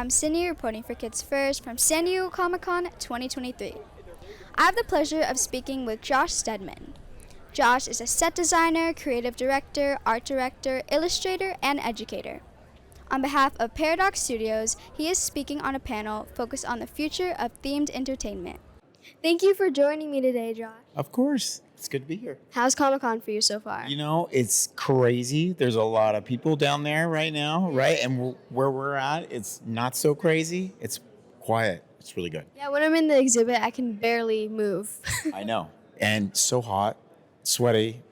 I'm Cindy reporting for Kids First from San Diego Comic-Con 2023. I have the pleasure of speaking with Josh Steadman. Josh is a set designer, creative director, art director, illustrator, and educator. On behalf of Paradox Studios, he is speaking on a panel focused on the future of themed entertainment. Thank you for joining me today, Josh. Of course. It's good to be here. How's Comic-Con for you so far? You know, it's crazy. There's a lot of people down there right now, right? And where we're at, it's not so crazy. It's quiet. It's really good. Yeah, when I'm in the exhibit, I can barely move. I know. And so hot, sweaty.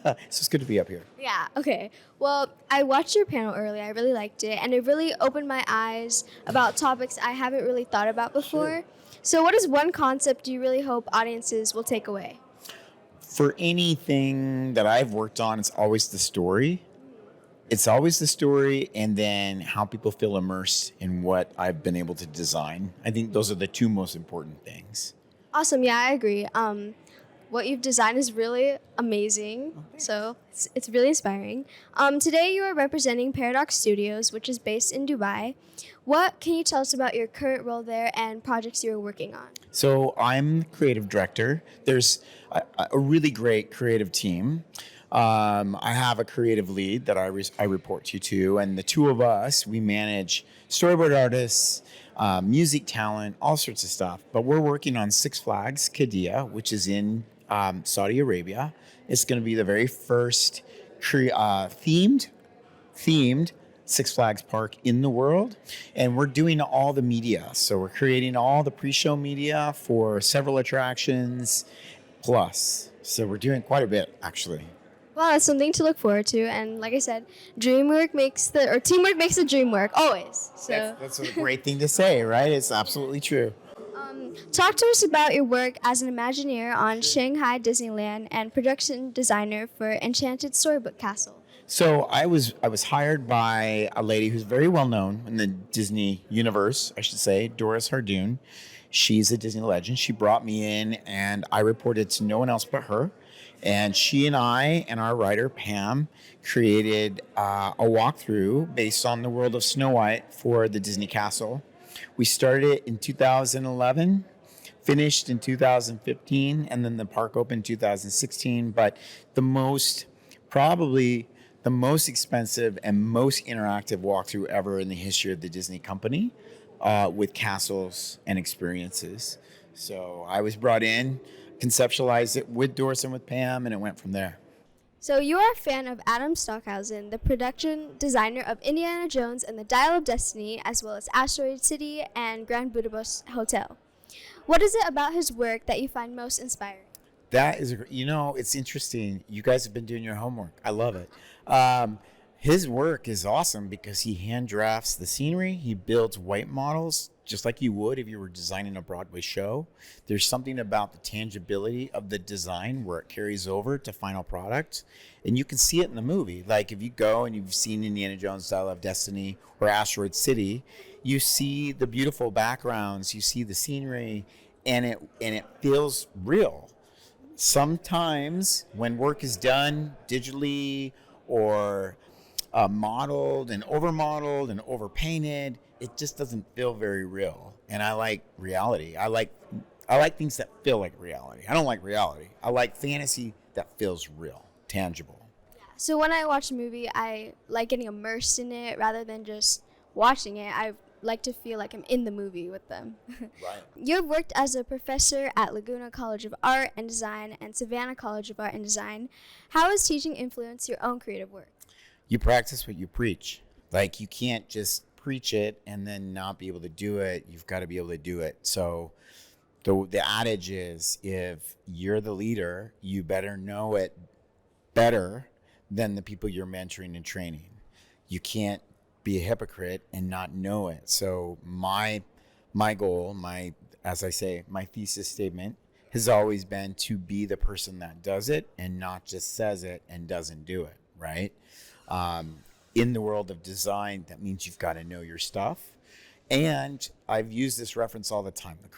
So it's good to be up here. Yeah, okay. Well, I watched your panel earlier. I really liked it, and it really opened my eyes about topics I haven't really thought about before. Sure. So what is one concept you really hope audiences will take away? For anything that I've worked on, it's always the story. It's always the story and then how people feel immersed in what I've been able to design. I think those are the two most important things. Awesome. Yeah, I agree. What you've designed is really amazing. Okay. So it's really inspiring. Today you are representing Paradox Studios, which is based in Dubai. What can you tell us about your current role there and projects you're working on? So I'm the creative director. There's a really great creative team. I have a creative lead that I report to, and the two of us, we manage storyboard artists, music talent, all sorts of stuff. But we're working on Six Flags Qiddiya, which is in Saudi Arabia. It's going to be the very first themed Six Flags park in the world, and we're doing all the media. So we're creating all the pre-show media for several attractions plus. So we're doing quite a bit, actually. Well, that's something to look forward to, and like I said, teamwork makes the dream work, always. So that's a great thing to say, right? It's absolutely true. Talk to us about your work as an Imagineer on Shanghai Disneyland and production designer for Enchanted Storybook Castle. So I was hired by a lady who's very well known in the Disney universe, I should say, Doris Hardoon. She's a Disney legend. She brought me in, and I reported to no one else but her. And she and I and our writer, Pam, created a walkthrough based on the world of Snow White for the Disney Castle. We started it in 2011, finished in 2015, and then the park opened in 2016. But probably the most expensive and most interactive walkthrough ever in the history of the Disney company with castles and experiences. So I was brought in, conceptualized it with Doris and with Pam, and it went from there. So you are a fan of Adam Stockhausen, the production designer of Indiana Jones and the Dial of Destiny, as well as Asteroid City and Grand Budapest Hotel. What is it about his work that you find most inspiring? That is, it's interesting. You guys have been doing your homework. I love it. His work is awesome because he hand drafts the scenery. He builds white models just like you would if you were designing a Broadway show. There's something about the tangibility of the design where it carries over to final product. And you can see it in the movie. Like if you go and you've seen Indiana Jones' Dial of Destiny or Asteroid City, you see the beautiful backgrounds, you see the scenery, and it feels real. Sometimes when work is done digitally or modeled and overmodeled and overpainted, it just doesn't feel very real. And I like reality. I like things that feel like reality. I don't like reality. I like fantasy that feels real, tangible. So when I watch a movie, I like getting immersed in it rather than just watching it. I like to feel like I'm in the movie with them. Right. You have worked as a professor at Laguna College of Art and Design and Savannah College of Art and Design. How has teaching influenced your own creative work? You practice what you preach. Like you can't just preach it and then not be able to do it. You've got to be able to do it. So the adage is, if you're the leader, you better know it better than the people you're mentoring and training. You can't be a hypocrite and not know it. So my goal, as I say, my thesis statement has always been to be the person that does it and not just says it and doesn't do it, right? In the world of design, that means you've got to know your stuff. And I've used this reference all the time. The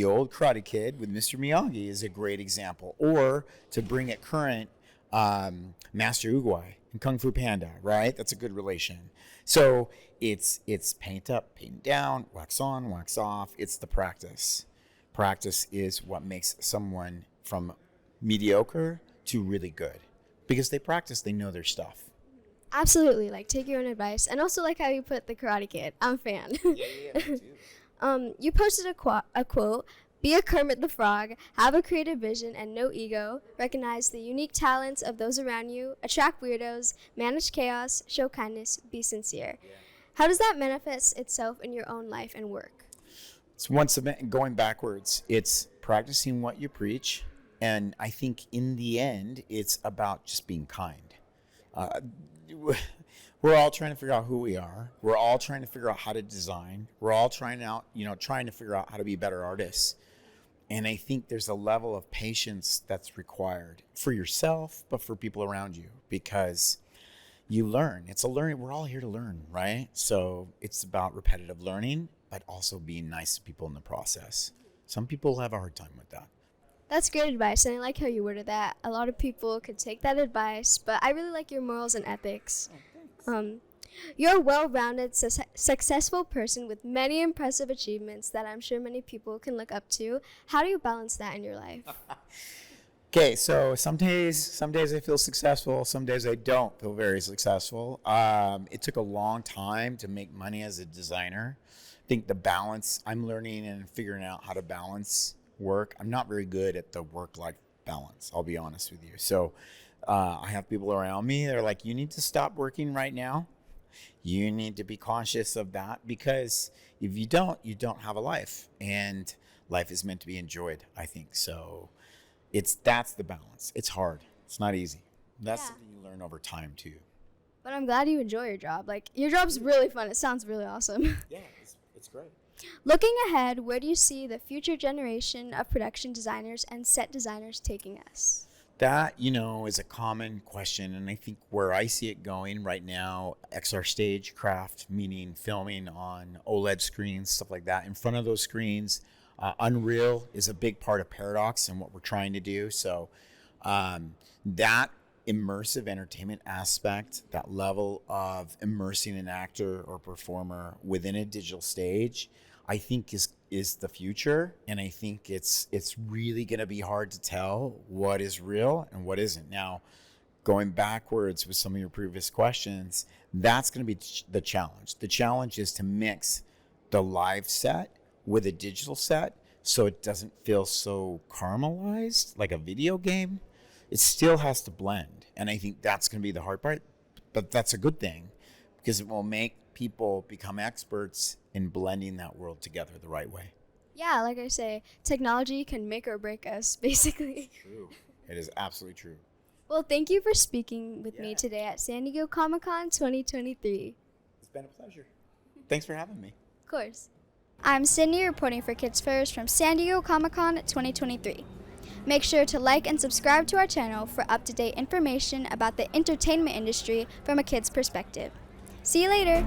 old Karate Kid with Mr. Miyagi is a great example. Or to bring it current, Master Oogway and Kung Fu Panda, right? That's a good relation. So it's paint up, paint down, wax on, wax off. It's the practice. Practice is what makes someone from mediocre to really good, because they practice, they know their stuff. Absolutely, like take your own advice, and also like how you put the Karate Kid. I'm a fan. Yeah, me too. You posted a quote. Be a Kermit the Frog, have a creative vision and no ego, recognize the unique talents of those around you, attract weirdos, manage chaos, show kindness, be sincere. Yeah. How does that manifest itself in your own life and work? It's going backwards. It's practicing what you preach, and I think in the end, it's about just being kind. We're all trying to figure out who we are. We're all trying to figure out how to design. We're all trying to figure out how to be better artists. And I think there's a level of patience that's required for yourself, but for people around you, because you learn. It's a learning. We're all here to learn, right? So it's about repetitive learning, but also being nice to people in the process. Some people have a hard time with that. That's great advice, and I like how you worded that. A lot of people could take that advice, but I really like your morals and ethics. Oh, thanks. You're a well-rounded, successful person with many impressive achievements that I'm sure many people can look up to. How do you balance that in your life? Okay, so some days I feel successful, some days I don't feel very successful. It took a long time to make money as a designer. I think the balance, I'm learning and figuring out how to balance work. I'm not very good at the work-life balance, I'll be honest with you. So I have people around me, they're like, you need to stop working right now. You need to be conscious of that, because if you don't have a life, and life is meant to be enjoyed, I think. So that's the balance. It's hard. It's not easy. That's something you learn over time too. But I'm glad you enjoy your job. Like, your job's really fun. It sounds really awesome. Yeah, it's great. Looking ahead, where do you see the future generation of production designers and set designers taking us? That, is a common question, and I think where I see it going right now, XR stagecraft, meaning filming on OLED screens, stuff like that, in front of those screens. Unreal is a big part of Paradox and what we're trying to do. So that immersive entertainment aspect, that level of immersing an actor or performer within a digital stage, I think is the future. And I think it's really going to be hard to tell what is real and what isn't. Now, going backwards with some of your previous questions, that's going to be the challenge. The challenge is to mix the live set with a digital set so it doesn't feel so caramelized like a video game. It still has to blend. And I think that's going to be the hard part. But that's a good thing, because it will make people become experts in blending that world together the right way. Yeah, like I say, technology can make or break us, basically. True. It is absolutely true. Well, thank you for speaking with me today at San Diego Comic-Con 2023. It's been a pleasure. Thanks for having me. Of course. I'm Sydney reporting for Kids First from San Diego Comic-Con 2023. Make sure to like and subscribe to our channel for up-to-date information about the entertainment industry from a kid's perspective. See you later!